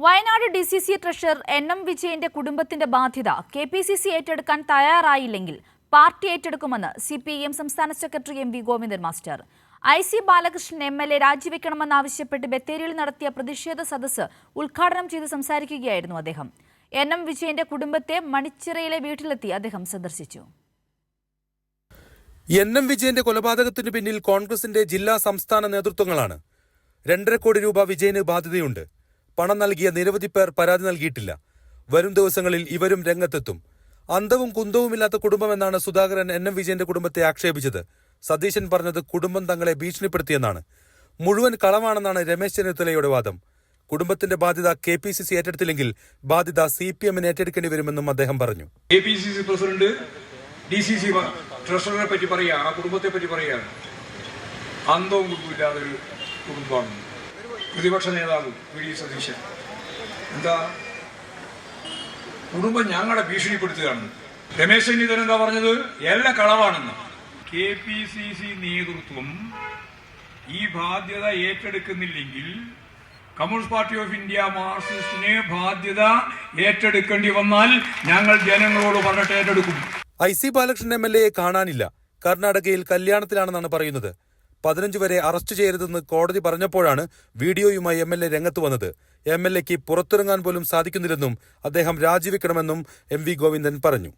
Wayanad DCC treasurer NM വിജയന്റെ കുടുംബത്തിന്റെ ബാധ്യത KPCC ഏറ്റെടുക്കാൻ തയ്യാറായില്ലെങ്കിൽ പാർട്ടി ഏറ്റെടുക്കുമെന്ന് CPIM സംസ്ഥാന secretary MV Govindan master. IC Balakrishnan MLA രാജിവെക്കണമെന്നാവശ്യപ്പെട്ട് ബത്തേരിയിൽ നടത്തിയ പ്രതിഷേധ സദസ്സ് ഉദ്ഘാടനം ചെയ്ത് സംസാരിക്കുകയായിരുന്നു അദ്ദേഹം. NM വിജയന്റെ കുടുംബത്തെ മണിച്ചിറയിലെ വീട്ടിലെത്തി അദ്ദേഹം സന്ദർശിച്ചു. NM വിജയന്റെ കൊലപാതകത്തിന് പിന്നിൽ കോൺഗ്രസിന്റെ ജില്ലാ സംസ്ഥാന നേതൃത്വങ്ങളാണ്. 2.5 കോടി രൂപ വിജയന് ബാധ്യതയുണ്ട്. പണം നൽകിയ നിരവധി പേർ പരാതി നൽകിയിട്ടില്ല. വരും ദിവസങ്ങളിൽ ഇവരും രംഗത്തെത്തും. അന്തവും കുന്തവുമില്ലാത്ത കുടുംബമെന്നാണ് സുധാകരൻ NM വിജയന്റെ കുടുംബത്തെ ആക്ഷേപിച്ചത്. സതീശൻ പറഞ്ഞത് കുടുംബം തങ്ങളെ ഭീഷണിപ്പെടുത്തിയെന്നാണ്. മുഴുവൻ കളവാണെന്നാണ് രമേശ് ചെന്നിത്തലയുടെ വാദം. കുടുംബത്തിന്റെ ബാധ്യത KPCC ഏറ്റെടുത്തില്ലെങ്കിൽ ബാധ്യത CPM ഏറ്റെടുക്കേണ്ടി വരുമെന്നും അദ്ദേഹം പറഞ്ഞു. KPCC പ്രസിഡന്റ് DCC ട്രഷററെ പറ്റി പറയാ, ആ കുടുംബത്തെ പറ്റി പറയാ, അന്തവും കുടുംബമില്ലാതൊരു കുടുംബമാണ്. പ്രതിപക്ഷ നേതാവ് VD സതീശൻ എന്താ കുടുംബം ഞങ്ങളെ ഭീഷണിപ്പെടുത്തുകയാണ്. രമേശ് ചെന്നിത്തല എന്താ പറഞ്ഞത്? എല്ലാം കളവാണെന്ന്. KPCC നേതൃത്വം ഈ ബാധ്യത ഏറ്റെടുക്കുന്നില്ലെങ്കിൽ കമ്മ്യൂണിസ്റ്റ് പാർട്ടി ഓഫ് ഇന്ത്യ മാർക്സിസ്റ്റിനെ ബാധ്യത ഏറ്റെടുക്കേണ്ടി വന്നാൽ ഞങ്ങൾ ജനങ്ങളോട് പറഞ്ഞിട്ട് ഏറ്റെടുക്കും. IC ബാലകൃഷ്ണൻ MLA കാണാനില്ല. കർണാടകയിൽ കല്യാണത്തിലാണെന്നാണ് പറയുന്നത്. 15 വരെ അറസ്റ്റ് ചെയ്യരുതെന്ന് കോടതി പറഞ്ഞപ്പോഴാണ് വീഡിയോയുമായി MLA രംഗത്ത് വന്നത്. MLAക്ക് പുറത്തിറങ്ങാൻ പോലും സാധിക്കുന്നില്ലെന്നും അദ്ദേഹം രാജിവെക്കണമെന്നും MV ഗോവിന്ദൻ പറഞ്ഞു.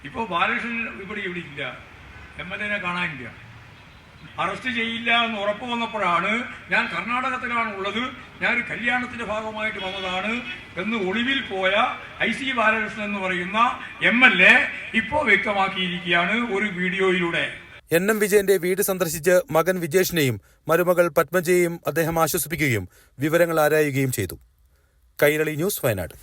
ഇപ്പോ ബാലകൃഷ്ണൻ ഇവിടെ ഇല്ല, MLA കാണാനില്ല. അറസ്റ്റ് ചെയ്യില്ല എന്ന് ഉറപ്പ് വന്നപ്പോഴാണ് ഞാൻ കർണാടകത്തിലാണ് ഉള്ളത്, ഞാൻ ഒരു കല്യാണത്തിന്റെ ഭാഗമായിട്ട് വന്നതാണ് എന്ന് ഒളിവിൽ പോയ IC ബാലകൃഷ്ണൻ എന്ന് പറയുന്ന MLA ഇപ്പോ വ്യക്തമാക്കിയിരിക്കുകയാണ് ഒരു വീഡിയോയിലൂടെ. NM വിജയന്റെ വീട് സന്ദർശിച്ച് മകൻ വിജേഷിനെയും മരുമകൾ പത്മജയെയും അദ്ദേഹം ആശ്വസിപ്പിക്കുകയും വിവരങ്ങൾ ആരായുകയും ചെയ്തു. കൈരളി ന്യൂസ്, വയനാട്.